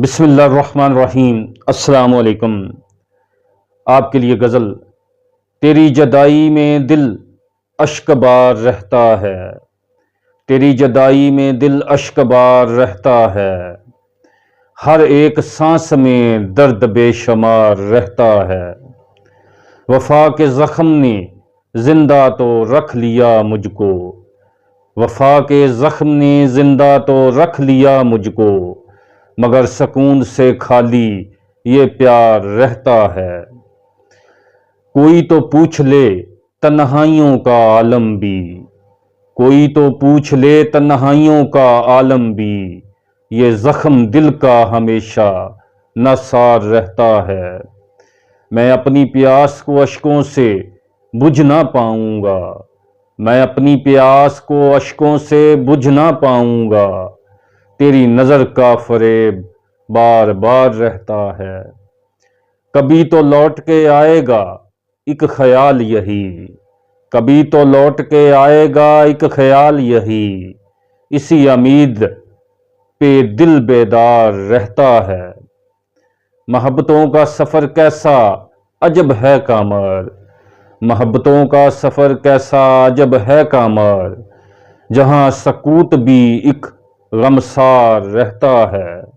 بسم اللہ الرحمن الرحیم۔ السلام علیکم۔ آپ کے لیے غزل۔ تیری جدائی میں دل اشک بار رہتا ہے، تیری جدائی میں دل اشک بار رہتا ہے، ہر ایک سانس میں درد بے شمار رہتا ہے۔ وفا کے زخم نے زندہ تو رکھ لیا مجھ کو، وفا کے زخم نے زندہ تو رکھ لیا مجھ کو، مگر سکون سے خالی یہ پیار رہتا ہے۔ کوئی تو پوچھ لے تنہائیوں کا عالم بھی، کوئی تو پوچھ لے تنہائیوں کا عالم بھی، یہ زخم دل کا ہمیشہ نثار رہتا ہے۔ میں اپنی پیاس کو اشکوں سے بجھ نہ پاؤں گا، میں اپنی پیاس کو اشکوں سے بجھ نہ پاؤں گا، تیری نظر کا فریب بار بار رہتا ہے۔ کبھی تو لوٹ کے آئے گا ایک خیال یہی، کبھی تو لوٹ کے آئے گا ایک خیال یہی، اسی امید پہ دل بیدار رہتا ہے۔ محبتوں کا سفر کیسا عجب ہے کامر، محبتوں کا سفر کیسا عجب ہے کامر، جہاں سکوت بھی ایک غمسار رہتا ہے۔